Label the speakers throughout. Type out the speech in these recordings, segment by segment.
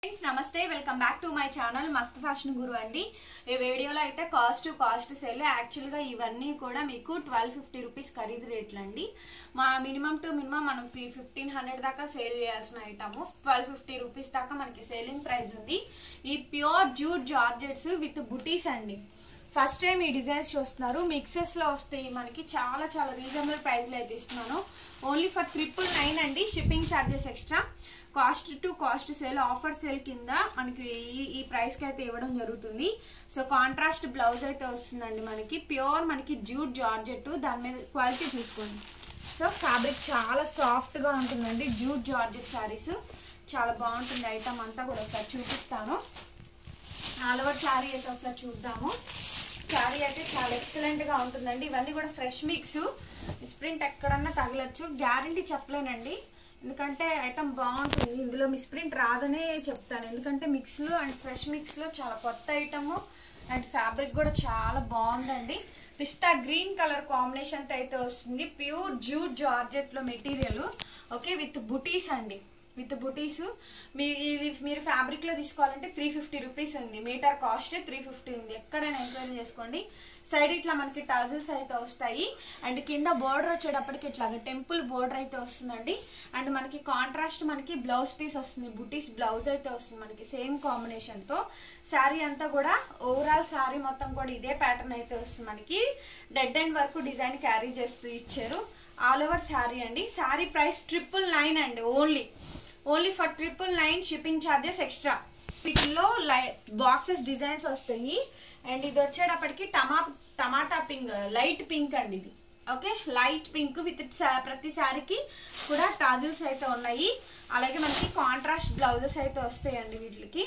Speaker 1: Friends नमस्ते welcome back to my channel మస్త్ fashion గురు అండి। ఈ వీడియోలో అయితే కాస్ట్ సేల్ యాక్చువల్ గా ఇవన్నీ కూడా మీకు 1250 రూపాయస్ ఖరీదు రేట్లు అండి। మా మినిమం టు మినిమం మనం 1500 దాకా సేల్ చేయాల్సిన ఐటమ్ 1250 రూపాయస్ దాకా మనకి సేలింగ్ ప్రైస్ ఉంది। ఈ ప్యూర్ జూట్ జార్జెట్స్ విత్ బుటీస్ అండి। ఫస్ట్ టైం ఈ డిజైన్స్ చూస్తున్నారు, మిక్సెస్ లో వస్తాయి మనకి చాలా చాలా రీజనబుల్ ప్రైస్ లో అయితే ఇస్తున్నాను। ఓన్లీ ఫర్ 999 అండి, shipping charges extra. Cost to cost sale offer sale కింద మనకి ఈ ప్రైస్ కి అయితే ఇవ్వడం జరుగుతుంది। సో కాంట్రాస్ట్ బ్లౌజ్ అయితే వస్తుందండి మనకి, ప్యూర్ మనకి జూట్ జార్జెట్, దాని మీద క్వాలిటీ చూసుకోండి। సో ఫ్యాబ్రిక్ చాలా సాఫ్ట్ గా ఉంటుందండి, జూట్ జార్జెట్ సారీస్ చాలా బాగుంటుంది। ఐటమ్ అంతా కూడా ఒకసారి చూపిస్తాను। ఆల్ ఓవర్ శారీ అయితే ఒకసారి చూద్దాము। శారీ అయితే చాలా ఎక్సలెంట్ గా ఉంటుందండి। ఇవన్నీ కూడా ఫ్రెష్ మిక్స్, మిస్ప్రింట్ ఎక్కడన్నా తగలచ్చు, గ్యారంటీ చెప్పలేనండి ఎందుకంటే ఐటమ్ బాగుంటుంది। ఇందులో మిస్ప్రింట్ రాదనే చెప్తాను, ఎందుకంటే మిక్స్ లో అండ్ ఫ్రెష్ మిక్స్ లో చాలా కొత్త ఐటమ్ అండ్ ఫ్యాబ్రిక్ కూడా చాలా బాగుందండి। పిస్తా గ్రీన్ కలర్ కాంబినేషన్ అయితే వస్తుంది, ప్యూర్ జూట్ జార్జెట్ లో మెటీరియల్ ఓకే, విత్ బుటీస్ అండి, విత్ బుటీస్। ఇది మీరు ఫ్యాబ్రిక్ లో తీసుకోవాలంటే 350 రూపీస్ ఉంది, మీటర్ కాస్ట్ 350 ఉంది, ఎక్కడైనా ఎంక్వైరీ చేసుకోండి। సైడ్ ఇట్లా మనకి టజల్స్ అయితే వస్తాయి అండ్ కింద బోర్డర్ వచ్చేటప్పటికి ఇట్లాగా టెంపుల్ బోర్డర్ అయితే వస్తుందండి। అండ్ మనకి కాంట్రాస్ట్ మనకి బ్లౌజ్ పీస్ వస్తుంది, బుటీస్ బ్లౌజ్ అయితే వస్తుంది మనకి సేమ్ కాంబినేషన్ తో। శారీ అంతా కూడా ఓవరాల్ శారీ మొత్తం కూడా ఇదే ప్యాటర్న్ అయితే వస్తుంది మనకి, dead and work design carry చేస్తూ ఇచ్చారు। ఆల్ ఓవర్ శారీ అండి, శారీ ప్రైస్ 999 అండి, only for 999, shipping charges extra. వీటిలో బాక్సెస్ డిజైన్స్ వస్తాయి అండ్ ఇది వచ్చేటప్పటికి టమాటా పింక్, లైట్ పింక్ అండి ఇది ఓకే, లైట్ పింక్ విత్ ప్రతి శారీకి కూడా టాజిల్స్ అయితే ఉన్నాయి। అలాగే మనకి కాంట్రాస్ట్ బ్లౌజెస్ అయితే వస్తాయండి వీటికి,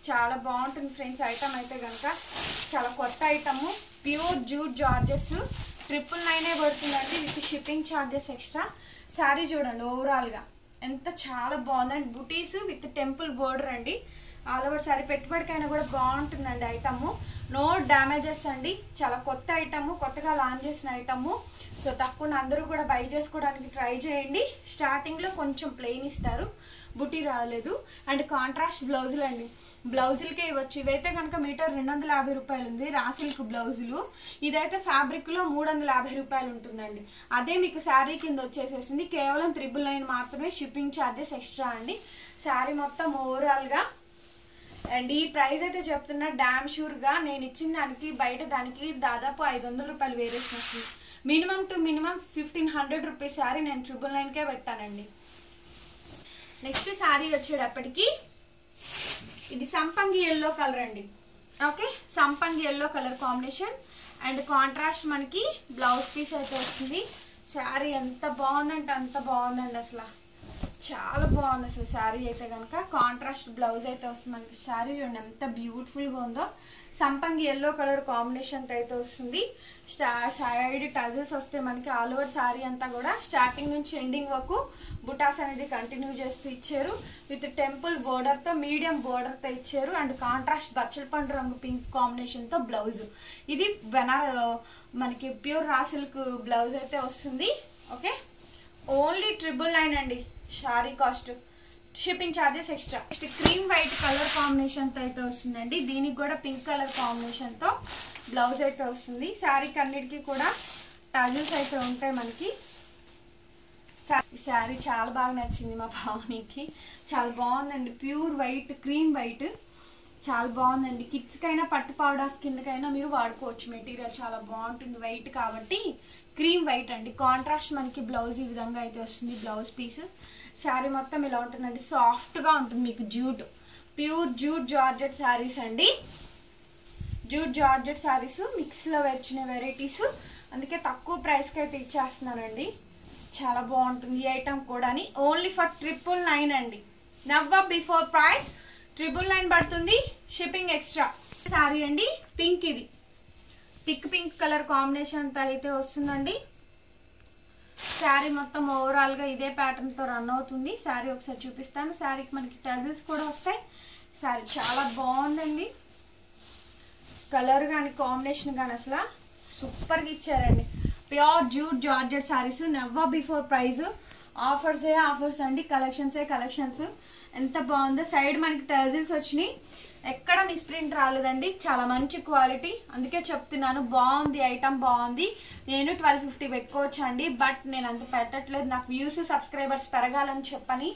Speaker 1: చాలా బాగుంటుంది ఫ్రెండ్స్। ఐటమ్ అయితే కనుక చాలా కొత్త ఐటమ్, ప్యూర్ జూట్ జార్జెట్స్ 999 పడుతుందండి with shipping charges extra. Sari చూడండి ఓవరాల్ గా ఎంత చాలా బాగుందండి, బుటీస్ విత్ టెంపుల్ బోర్డర్ అండి। ఆల్ ఓవర్ శారీ పెట్టుబడికైనా కూడా బాగుంటుందండి ఐటమ్, నో డ్యామేజెస్ అండి, చాలా కొత్త ఐటమ్, కొత్తగా లాంచ్ చేసిన ఐటమ్। సో తప్పకుండా అందరూ కూడా బై చేసుకోవడానికి ట్రై చేయండి। స్టార్టింగ్ లో కొంచెం ప్లెయిన్ ఇస్తారు, బుటీ రాలేదు అండ్ కాంట్రాస్ట్ బ్లౌజులు అండి, బ్లౌజులకే ఇవ్వచ్చు। ఇవైతే కనుక మీటర్ 250 రూపాయలు ఉంది రా సిల్క్ బ్లౌజులు, ఇదైతే ఫ్యాబ్రిక్ లో 350 రూపాయలు ఉంటుందండి। అదే మీకు శారీ కింద వచ్చేసేసింది కేవలం 999 మాత్రమే, షిప్పింగ్ ఛార్జెస్ ఎక్స్ట్రా అండి। శారీ మొత్తం ఓవరాల్ గా అండ్ ఈ ప్రైస్ అయితే చెప్తున్నా డామ్ షూర్ గా నేను ఇచ్చిన దానికి బయట దానికి దాదాపు 500 రూపాయలు వేరియేషన్ వస్తుంది। Minimum to minimum 1500 rupees sari నేను 999కే పెట్టానండి। నెక్స్ట్ శారీ వచ్చేటప్పటికి ఇది సంపంగి ఎల్లో కలర్ అండి ఓకే, సంపంగి yellow colour combination and contrast మనకి బ్లౌజ్ పీస్ అయితే వస్తుంది। శారీ ఎంత బాగుందంటే అంత బాగుందండి, అసలు చాలా బాగుంది అసలు శారీ అయితే కనుక। కాంట్రాస్ట్ బ్లౌజ్ అయితే వస్తుంది మనకి, శారీ చూడండి ఎంత బ్యూటిఫుల్ గా ఉందో, సంపంగి ఎల్లో కలర్ కాంబినేషన్ అయితే వస్తుంది। సైడ్ టజల్స్ వస్తే మనకి ఆల్ ఓవర్ శారీ అంతా కూడా స్టార్టింగ్ నుంచి ఎండింగ్ వరకు బుటాస్ అనేది కంటిన్యూ చేస్తూ ఇచ్చారు, విత్ టెంపుల్ బోర్డర్ తో మీడియం బోర్డర్ తో ఇచ్చారు అండ్ కాంట్రాస్ట్ బచ్చల పండు రంగు పింక్ కాంబినేషన్ తో బ్లౌజ్, ఇది మనకి ప్యూర్ రా సిల్క్ బ్లౌజ్ అయితే వస్తుంది ఓకే। ఓన్లీ 999 అండి sari cost, shipping charges extra. Next cream white colour combination తో అయితే వస్తుందండి, దీనికి కూడా పింక్ కలర్ కాంబినేషన్ తో బ్లౌజ్ అయితే వస్తుంది। శారీకి అన్నిటికీ కూడా టజల్స్ అయితే ఉంటాయి మనకి। శారీ చాలా బాగా నచ్చింది మా పావనికి, చాలా బాగుందండి, ప్యూర్ వైట్ క్రీమ్ వైట్ చాలా బాగుందండి। కిడ్స్ కైనా పట్టు పౌడర్స్ కిందకైనా మీరు వాడుకోవచ్చు, మెటీరియల్ చాలా బాగుంటుంది వైట్ కాబట్టి, క్రీమ్ వైట్ అండి। కాంట్రాస్ట్ మనకి బ్లౌజ్ ఈ విధంగా అయితే వస్తుంది, బ్లౌజ్ పీస్। శారీ మొత్తం ఇలా ఉంటుందండి, సాఫ్ట్ గా ఉంటుంది మీకు jute, pure jute georgette saris అండి, జూట్ జార్జెట్ శారీస్ మిక్స్ లో వచ్చిన వెరైటీస్, అందుకే తక్కువ ప్రైస్ కి అయితే ఇచ్చేస్తున్నానండి, చాలా బాగుంటుంది ఈ ఐటమ్ కూడా। ఓన్లీ ఫర్ 999 అండి, నెవర్ బిఫోర్ ప్రైస్ 999 పడుతుంది, షిప్పింగ్ ఎక్స్ట్రా। శారీ అండి పింక్, ఇది పింక్ కలర్ కాంబినేషన్ తో అయితే వస్తుందండి। శారీ మొత్తం ఓవరాల్ గా ఇదే ప్యాటర్న్ తో రన్ అవుతుంది। శారీ ఒకసారి చూపిస్తాను, శారీకి మనకి టజల్స్ కూడా వస్తాయి। శారీ చాలా బాగుందండి, కలర్ కానీ కాంబినేషన్ కానీ అసలు సూపర్ గా ఇచ్చారండి, pure jute georgette saris, never before price offers అండి, కలెక్షన్స్. ఎంత బాగుందో. సైడ్ మనకి టజిల్స్ వచ్చినాయి, ఎక్కడ మిస్ప్రింట్ రాలేదండి, చాలా మంచి క్వాలిటీ. అందుకే చెప్తున్నాను, బాగుంది ఐటమ్, బాగుంది. నేను 1250 పెట్టుకోవచ్చు అండి, బట్ నేను అంత పెట్టట్లేదు. నాకు వ్యూస్ సబ్స్క్రైబర్స్ పెరగాలని చెప్పని,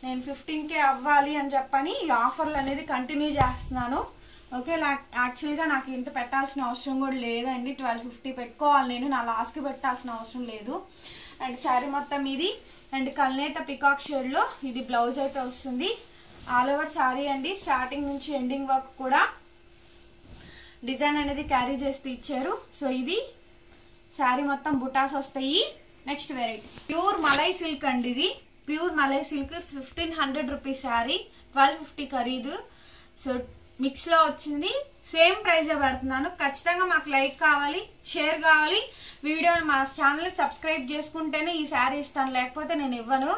Speaker 1: నేను 15K అవ్వాలి అని చెప్పని ఈ ఆఫర్లు అనేది కంటిన్యూ చేస్తున్నాను. ఓకే, యాక్చువల్గా నాకు ఇంత పెట్టాల్సిన అవసరం కూడా లేదండి. 1250 పెట్టుకోవాలి, నేను నా లాస్ట్కి పెట్టాల్సిన అవసరం లేదు. అండ్ శారీ మొత్తం ఇది. అండ్ కల్నేత పికాక్ షేడ్లో ఇది బ్లౌజ్ అయితే వస్తుంది. ఆల్ ఓవర్ శారీ అండి, స్టార్టింగ్ నుంచి ఎండింగ్ వరకు కూడా డిజైన్ అనేది క్యారీ చేస్తూ ఇచ్చారు. సో ఇది శారీ మొత్తం బుటాస్ వస్తాయి. Next variety pure malai silk అండి. ఇది pure malai silk 1500 rupees sari, 1250 ఖరీదు. సో మిక్స్ లో వచ్చింది, సేమ్ ప్రైస్ పెడుతున్నాను. ఖచ్చితంగా మాకు లైక్ కావాలి, షేర్ కావాలి, వీడియోని మా ఛానల్ సబ్స్క్రైబ్ చేసుకుంటేనే ఈ శారీ ఇస్తాను, లేకపోతే నేను ఇవ్వను.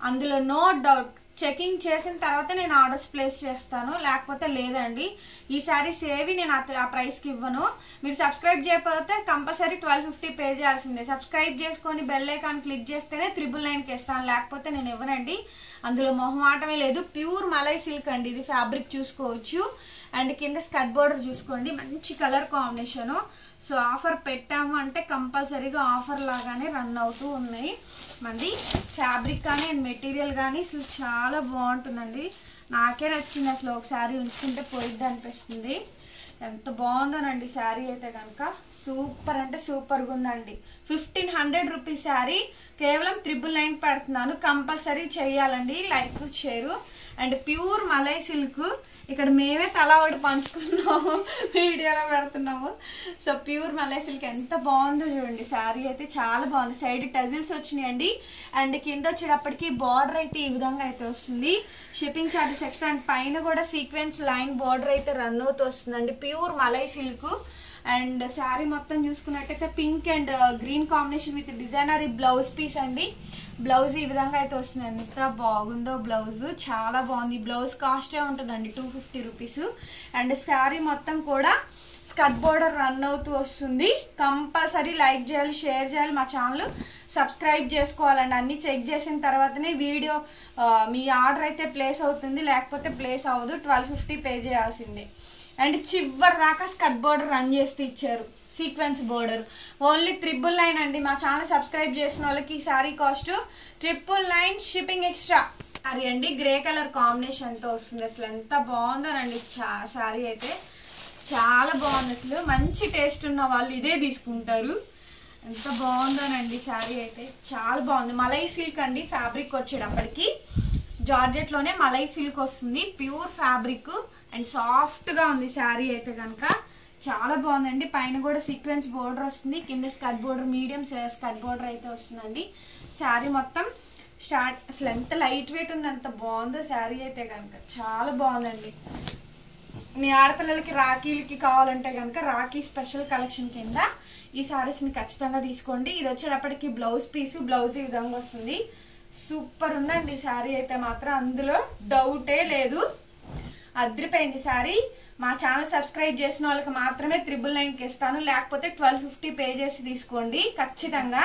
Speaker 1: అందులో నో డౌట్. చెకింగ్ చేసిన తర్వాత నేను ఆర్డర్స్ ప్లేస్ చేస్తాను, లేకపోతే లేదండి. ఈ శారీస్ ఏవి నేను ఆ ప్రైస్కి ఇవ్వను. మీరు సబ్స్క్రైబ్ చేయకపోతే కంపల్సరీ 1250 పే చేయాల్సిందే. సబ్స్క్రైబ్ చేసుకొని బెల్ ఐకాన్ క్లిక్ చేస్తేనే 999కి ఇస్తాను, లేకపోతే నేను ఇవ్వనండి. అందులో మొహమాటమే లేదు. ప్యూర్ మలై సిల్క్ అండి, ఇది ఫ్యాబ్రిక్ చూసుకోవచ్చు. అండ్ కింద స్కర్ట్ బోర్డర్ చూసుకోండి, మంచి కలర్ కాంబినేషను. సో ఆఫర్ పెట్టాము అంటే కంపల్సరీగా ఆఫర్ లాగానే రన్ అవుతూ ఉన్నాయి. మంది ఫ్యాబ్రిక్ కానీ అండ్ మెటీరియల్ కానీ అసలు చాలా బాగుంటుందండి. నాకే నచ్చింది, అసలు ఒకసారి ఉంచుకుంటే పోయిద్ది అనిపిస్తుంది. ఎంత బాగుందోనండి శారీ అయితే కనుక, సూపర్ అంటే సూపర్గా ఉందండి. 1500 రూపీస్ శారీ, కేవలం 999 పెడుతున్నాను. కంపల్సరీ చేయాలండి like share. And pure malai silk, ఇక్కడ మేమే తలా ఒకటి పంచుకున్నాము, వీడియోలో పెడుతున్నాము. సో ప్యూర్ మలై సిల్క్ ఎంత బాగుందో చూడండి. శారీ అయితే చాలా బాగుంది. సైడ్ టజిల్స్ వచ్చినాయండి. అండ్ కింద వచ్చేటప్పటికి బార్డర్ అయితే ఈ విధంగా అయితే వస్తుంది. Shipping charges extra. అండ్ పైన కూడా సీక్వెన్స్ లైన్ బార్డర్ అయితే రన్ అవుతూ వస్తుందండి. Pure malai silk. And sari మొత్తం చూసుకున్నట్టయితే pink and green combination with designer blouse piece అండి. బ్లౌజ్ ఈ విధంగా అయితే వస్తుంది. ఎంత బాగుందో బ్లౌజ్, చాలా బాగుంది. బ్లౌజ్ కాస్టే ఉంటుందండి 250 రూపీస్. అండ్ శారీ మొత్తం కూడా స్కర్ట్ బోర్డర్ రన్ అవుతూ వస్తుంది. కంపల్సరీ లైక్ చేయాలి, షేర్ చేయాలి, మా ఛానల్ సబ్స్క్రైబ్ చేసుకోవాలండి. అన్ని చెక్ చేసిన తర్వాతనే వీడియో మీ ఆర్డర్ అయితే ప్లేస్ అవుతుంది, లేకపోతే ప్లేస్ అవ్వదు. 1250 పే చేయాల్సిందే. అండ్ చివరి దాకా స్కర్ట్ బోర్డర్ రన్ చేస్తూ ఇచ్చారు, సీక్వెన్స్ బోర్డర్. ఓన్లీ 999 అండి. మా ఛానల్ సబ్స్క్రైబ్ చేసిన వాళ్ళకి sari cost 999, shipping extra. Sari అండి గ్రే కలర్ కాంబినేషన్తో వస్తుంది. అసలు ఎంత బాగుందోనండి శారీ అయితే, చాలా బాగుంది. అసలు మంచి టేస్ట్ ఉన్న వాళ్ళు ఇదే తీసుకుంటారు. ఎంత బాగుందోనండి శారీ అయితే, చాలా బాగుంది. మలై సిల్క్ అండి ఫ్యాబ్రిక్ వచ్చేటప్పటికి. జార్జెట్లోనే మలై సిల్క్ వస్తుంది, ప్యూర్ ఫ్యాబ్రిక్. అండ్ సాఫ్ట్గా ఉంది శారీ అయితే కనుక, చాలా బాగుందండి. పైన కూడా సీక్వెన్స్ బోర్డర్ వస్తుంది, కింద skirt border, medium skirt border అయితే వస్తుందండి. శారీ మొత్తం అసలు ఎంత లైట్ వెయిట్ ఉంది, అంత బాగుందో శారీ అయితే కనుక, చాలా బాగుందండి. మీ ఆడపిల్లలకి రాఖీలకి కావాలంటే కనుక రాఖీ స్పెషల్ కలెక్షన్ కింద ఈ శారీస్ని ఖచ్చితంగా తీసుకోండి. ఇది వచ్చేటప్పటికి బ్లౌజ్ పీసు, బ్లౌజ్ ఈ విధంగా వస్తుంది. సూపర్ ఉందండి శారీ అయితే మాత్రం, అందులో డౌటే లేదు. అదిరిపోయింది శారీ. మా ఛానల్ సబ్స్క్రైబ్ చేసిన వాళ్ళకి మాత్రమే 999కి ఇస్తాను, లేకపోతే 1250 పే చేసి తీసుకోండి ఖచ్చితంగా.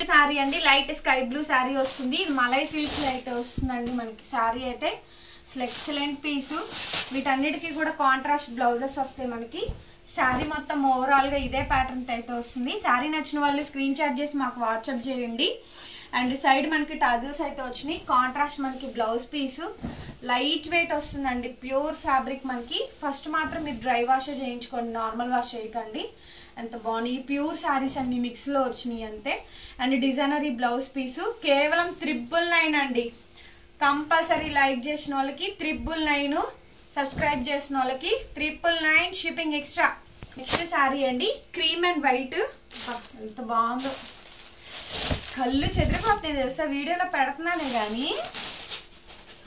Speaker 1: శారీ అండి లైట్ స్కై బ్లూ శారీ వస్తుంది. ఇది మలై సిల్క్ అయితే వస్తుందండి మనకి శారీ అయితే. అసలు ఎక్సలెంట్ పీసు. వీటన్నిటికీ కూడా కాంట్రాస్ట్ బ్లౌజెస్ వస్తాయి మనకి. శారీ మొత్తం ఓవరాల్గా ఇదే ప్యాటర్న్ అయితే వస్తుంది. శారీ నచ్చిన వాళ్ళు స్క్రీన్ షాట్ చేసి మాకు వాట్సాప్ చేయండి. అండ్ సైడ్ మనకి టజిల్స్ అయితే వచ్చినాయి. కాంట్రాస్ట్ మనకి బ్లౌజ్ పీసు, లైట్ వెయిట్ వస్తుందండి, ప్యూర్ ఫ్యాబ్రిక్ మనకి. ఫస్ట్ మాత్రం మీరు డ్రై వాష్ చేయించుకోండి, నార్మల్ వాష్ చేయకండి. ఎంత బాగున్నాయి ప్యూర్ శారీస్ అన్ని మిక్స్లో వచ్చినాయి అంతే. అండ్ డిజైనర్ ఈ బ్లౌజ్ పీసు కేవలం 999 అండి. కంపల్సరీ లైక్ చేసిన వాళ్ళకి 999, సబ్స్క్రైబ్ చేసిన వాళ్ళకి 999, షిప్పింగ్ ఎక్స్ట్రా. నెక్స్ట్ శారీ అండి క్రీమ్ అండ్ వైట్. ఎంత బాగుందో, కళ్ళు చెదిరిపోతాయి తెలుసా. వీడియోలో పెడుతున్నానే కానీ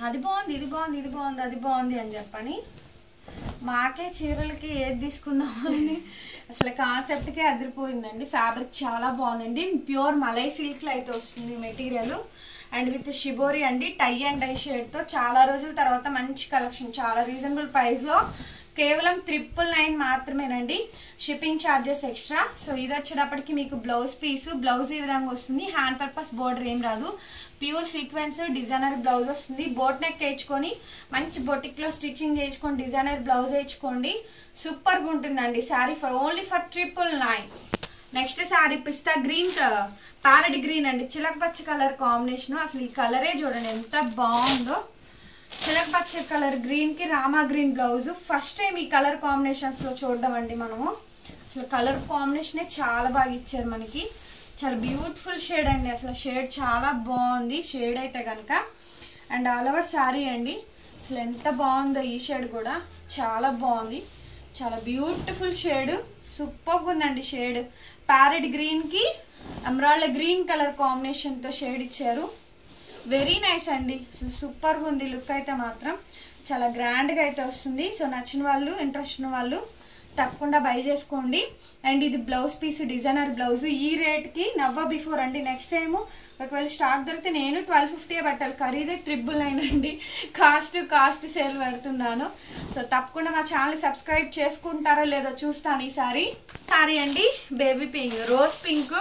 Speaker 1: అది బాగుంది, ఇది బాగుంది, ఇది బాగుంది, అది బాగుంది అని చెప్పని మాకే చీరలకి ఏది తీసుకుందామని అసలు కాన్సెప్ట్కే అదిరిపోయిందండి. ఫ్యాబ్రిక్ చాలా బాగుందండి. ప్యూర్ మలై సిల్క్లో అయితే వస్తుంది మెటీరియల్. అండ్ విత్ షిబోరి అండి, టై అండ్ డై షేడ్తో. చాలా రోజుల తర్వాత మంచి కలెక్షన్, చాలా రీజనబుల్ ప్రైస్లో కేవలం 999 మాత్రమేనండి, షిప్పింగ్ ఛార్జెస్ ఎక్స్ట్రా. సో ఇది వచ్చేటప్పటికి మీకు బ్లౌజ్ పీసు, బ్లౌజ్ ఈ విధంగా వస్తుంది. హ్యాండ్ పర్పస్ బోర్డర్ ఏం రాదు, ప్యూర్ సీక్వెన్స్ డిజైనర్ బ్లౌజ్ వస్తుంది. బోట్ నెక్ వేయించుకొని మంచి బొటిక్ లో స్టిచ్చింగ్ చేయించుకొని డిజైనర్ బ్లౌజ్ వేయించుకోండి, సూపర్ గా ఉంటుందండి sari. Only for 999. Next sari pista green, parrot green అండి, చిలక పచ్చ కలర్ కాంబినేషన్. అసలు ఈ కలరే చూడండి ఎంత బాగుందో. చిలక పచ్చ కలర్ గ్రీన్ కి Rama green blouse. First time ఈ కలర్ కాంబినేషన్స్ లో చూడడం అండి మనము. అసలు కలర్ కాంబినేషనే చాలా బాగా ఇచ్చారు మనకి, చాలా బ్యూటిఫుల్ షేడ్ అండి. అసలు షేడ్ చాలా బాగుంది షేడ్ అయితే కనుక. అండ్ ఆల్ ఓవర్ శారీ అండి, అసలు ఎంత బాగుందో ఈ షేడ్ కూడా చాలా బాగుంది, చాలా బ్యూటిఫుల్ షేడ్, సూపర్గా ఉందండి షేడ్. ప్యారెట్ గ్రీన్ కి ఎమరాల్డ్ గ్రీన్ కలర్ కాంబినేషన్ తో షేడ్ ఇచ్చారు. వెరీ నైస్ అండి, సూపర్గా ఉంది లుక్ అయితే మాత్రం, చాలా గ్రాండ్గా అయితే వస్తుంది. సో నచ్చిన వాళ్ళు, ఇంట్రెస్ట్ ఉన్న వాళ్ళు తప్పకుండా బై చేసుకోండి. అండ్ ఇది బ్లౌజ్ పీస్, డిజైనర్ బ్లౌజ్. ఈ రేట్కి నవ్వ బిఫోర్ అండి. నెక్స్ట్ టైము ఒకవేళ స్టాక్ దొరికితే నేను 1250 పెట్టాలి, ఖరీదే 999 అండి. కాస్ట్ సేల్ పెడుతున్నాను. సో తప్పకుండా మా ఛానల్ సబ్స్క్రైబ్ చేసుకుంటారో లేదో చూస్తాను. ఈసారి సారీ అండి baby pink, rose pink,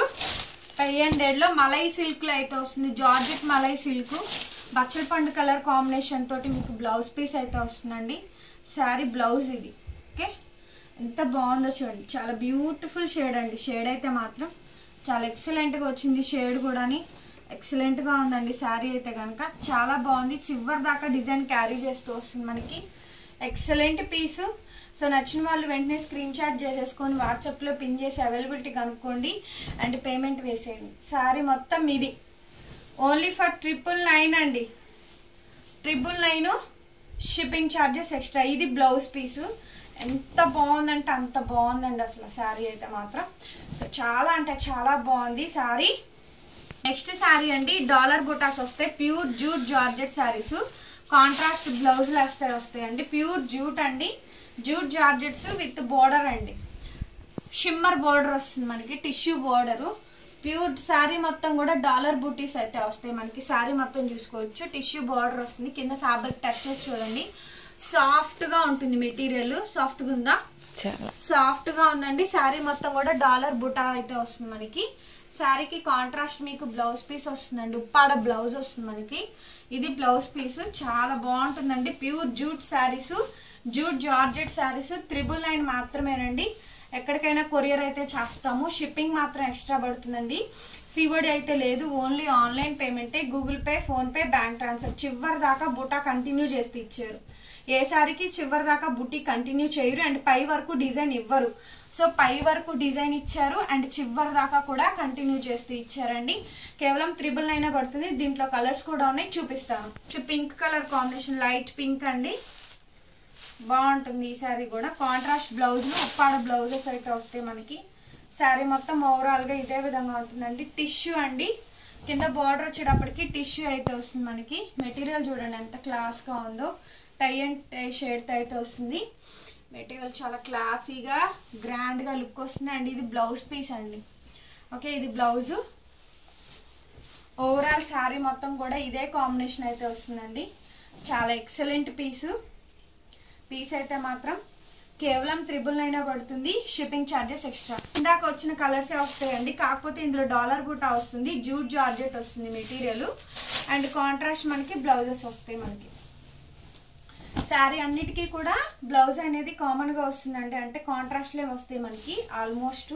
Speaker 1: tie and లో మలై సిల్క్ లో అయితే వస్తుంది. జార్జెట్ మలై సిల్క్, బచ్చల పండు కలర్ కాంబినేషన్ తోటి మీకు బ్లౌజ్ పీస్ అయితే వస్తుందండి. శారీ బ్లౌజ్ ఇది. ఓకే, ఎంత బాగుందో చూడండి, చాలా బ్యూటిఫుల్ షేడ్ అండి. షేడ్ అయితే మాత్రం చాలా ఎక్సలెంట్గా వచ్చింది, షేడ్ కూడాని ఎక్సలెంట్గా ఉందండి. శారీ అయితే కనుక చాలా బాగుంది, చివరి దాకా డిజైన్ క్యారీ చేస్తూ వస్తుంది మనకి. ఎక్సలెంట్ పీసు. సో నచ్చిన వాళ్ళు వెంటనే స్క్రీన్ షాట్ చేసేసుకొని వాట్సాప్లో పిన్ చేసి అవైలబిలిటీ కనుక్కోండి అండ్ పేమెంట్ వేసేయండి. శారీ మొత్తం ఇది ఓన్లీ ఫర్ 999 అండి, 999 షిప్పింగ్ ఛార్జెస్ ఎక్స్ట్రా. ఇది బ్లౌజ్ పీసు, ఎంత బాగుందంటే అంత బాగుందండి అసలు శారీ అయితే మాత్రం. సో చాలా అంటే చాలా బాగుంది శారీ. నెక్స్ట్ శారీ అండి డాలర్ బుటాస్ వస్తాయి, pure jute georgette saris, contrast బ్లౌజులు వస్తాయండి. ప్యూర్ జూట్ అండి, జూట్ జార్జెట్స్ విత్ బోర్డర్ అండి, షిమ్మర్ బోర్డర్ వస్తుంది మనకి, టిష్యూ బోర్డరు. ప్యూర్ శారీ మొత్తం కూడా డాలర్ బూటీస్ అయితే వస్తాయి మనకి. శారీ మొత్తం చూసుకోవచ్చు, టిష్యూ బార్డర్ వస్తుంది. కింద ఫ్యాబ్రిక్ టచెస్ చూడండి, సాఫ్ట్ గా ఉంటుంది మెటీరియల్. సాఫ్ట్ గా ఉందా? చాలా సాఫ్ట్ గా ఉందండి. శారీ మొత్తం కూడా డాలర్ బుటా అయితే వస్తుంది మనకి. శారీకి కాంట్రాస్ట్ మీకు బ్లౌజ్ పీస్ వస్తుందండి, ఉప్పాడ బ్లౌజ్ వస్తుంది మనకి. ఇది బ్లౌజ్ పీస్, చాలా బాగుంటుందండి. Pure jute saris, jute georgette saris 999 మాత్రమేనండి. ఎక్కడికైనా కొరియర్ అయితే చేస్తాము, షిప్పింగ్ మాత్రం ఎక్స్ట్రా పడుతుందండి. సిఓడి అయితే లేదు, ఓన్లీ ఆన్లైన్ పేమెంటే. Google Pay, PhonePe, bank transfer. చివరి దాకా బుటా కంటిన్యూ చేస్తూ ఇచ్చారు. ఏ సారికి చివరి దాకా బుట్టి కంటిన్యూ చేయరు అండ్ పై వరకు డిజైన్ ఇవ్వరు. సో పై వరకు డిజైన్ ఇచ్చారు అండ్ చివరి దాకా కూడా కంటిన్యూ చేస్తూ ఇచ్చారండి. కేవలం 999 పడుతుంది. దీంట్లో కలర్స్ కూడా ఉన్నాయి, చూపిస్తాను. Pink colour combination, light pink అండి, బాగుంటుంది. ఈ శారీ కూడా కాంట్రాస్ట్ బ్లౌజ్లు, ఉప్పాడ బ్లౌజెస్ అయితే వస్తాయి మనకి. శారీ మొత్తం ఓవరాల్ గా ఇదే విధంగా ఉంటుందండి. టిష్యూ అండి, కింద బార్డర్ వచ్చేటప్పటికి టిష్యూ అయితే వస్తుంది మనకి. మెటీరియల్ చూడండి ఎంత క్లాస్ గా ఉందో, టై అండ్ టై షేడ్ అయితే వస్తుంది. మెటీరియల్ చాలా క్లాసీగా గ్రాండ్ గా లుక్ వస్తుంది అండి. ఇది బ్లౌజ్ పీస్ అండి. ఓకే, ఇది బ్లౌజ్. ఓవరాల్ శారీ మొత్తం కూడా ఇదే కాంబినేషన్ అయితే వస్తుందండి. చాలా ఎక్సలెంట్ పీసు. పీస్ అయితే మాత్రం కేవలం 999 పడుతుంది, షిప్పింగ్ ఛార్జెస్ ఎక్స్ట్రా. ఇందాక వచ్చిన కలర్సే వస్తాయండి, కాకపోతే ఇందులో డాలర్ బూటా వస్తుంది, జూట్ జార్జెట్ వస్తుంది మెటీరియల్ అండ్ కాంట్రాస్ట్ మనకి బ్లౌజెస్ వస్తాయి మనకి. శారీ అన్నిటికీ కూడా బ్లౌజ్ అనేది కామన్ గా వస్తుందండి, అంటే కాంట్రాస్ట్ లే వస్తాయి మనకి ఆల్మోస్ట్.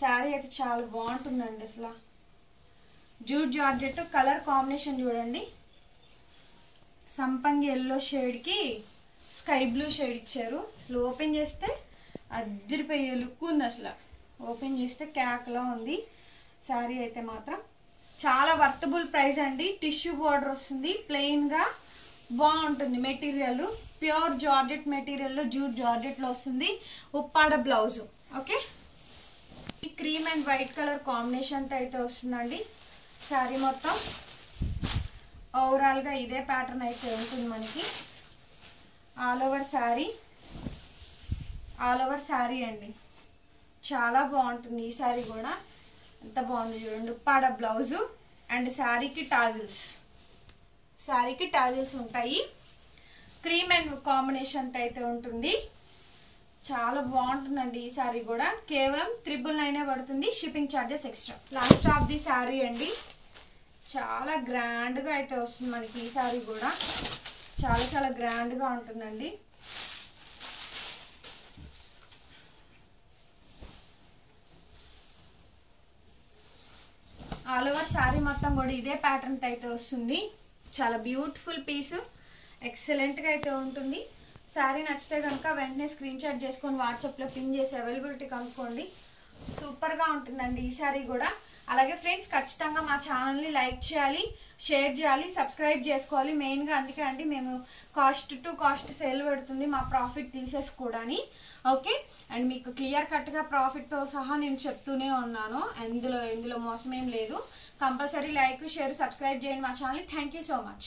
Speaker 1: శారీ అయితే చాలా బాగుంటుందండి అసలు. జూట్ జార్జెట్ కలర్ కాంబినేషన్ చూడండి, సంపంగి ఎల్లో షేడ్ కి స్కై బ్లూ షేడ్ ఇచ్చారు. అసలు ఓపెన్ చేస్తే అద్దరిపోయే లుక్ ఉంది, అసలు ఓపెన్ చేస్తే క్యాక్లా ఉంది. శారీ అయితే మాత్రం చాలా వర్తబుల్ ప్రైస్ అండి. టిష్యూ బార్డర్ వస్తుంది, ప్లెయిన్ గా బాగుంటుంది మెటీరియల్. ప్యూర్ జార్జెట్ మెటీరియల్ లో, జూట్ జార్జెట్ లో వస్తుంది. ఉప్పాడ బ్లౌజ్. ఓకే, ఈ cream and white colour combination అయితే వస్తుందండి. శారీ మొత్తం ఓవరాల్ గా ఇదే ప్యాటర్న్ అయితే ఉంటుంది మనకి. ఆల్ ఓవర్ శారీ అండి, చాలా బాగుంటుంది. ఈ శారీ కూడా ఎంత బాగుంది చూడండి. ఉప్పాడ బ్లౌజు అండ్ శారీకి టాజిల్స్ ఉంటాయి. క్రీమ్ అండ్ కాంబినేషన్ అయితే ఉంటుంది. చాలా బాగుంటుందండి ఈ శారీ కూడా. కేవలం 999 పడుతుంది, shipping charges extra. Last of the sari అండి, చాలా గ్రాండ్గా అయితే వస్తుంది మనకి ఈ శారీ కూడా. చాలా చాలా గ్రాండ్గా ఉంటుందండి. ఆల్ ఓవర్ శారీ మొత్తం కూడా ఇదే ప్యాటర్న్ అయితే వస్తుంది. చాలా బ్యూటిఫుల్ పీస్, ఎక్సలెంట్గా అయితే ఉంటుంది. శారీ నచ్చితే కనుక వెంటనే స్క్రీన్ షాట్ చేసుకొని వాట్సాప్లో పిన్ చేసి అవైలబిలిటీ కనుక్కోండి. సూపర్గా ఉంటుందండి ఈ శారీ కూడా. అలాగే ఫ్రెండ్స్, ఖచ్చితంగా మా ఛానల్ని లైక్ చేయాలి, షేర్ చేయాలి, సబ్స్క్రైబ్ చేసుకోవాలి. మెయిన్గా అందుకే అండి మేము కాస్ట్ టు కాస్ట్ సేల్ పెడుతుంది, మా ప్రాఫిట్ తీసేసుకోవడాని. ఓకే, అండ్ మీకు క్లియర్ కట్గా ప్రాఫిట్తో సహా నేను చెప్తూనే ఉన్నాను, ఇందులో మోసం ఏం లేదు. కంపల్సరీ లైక్, షేర్, సబ్స్క్రైబ్ చేయండి మా ఛానల్ని. Thank you so much.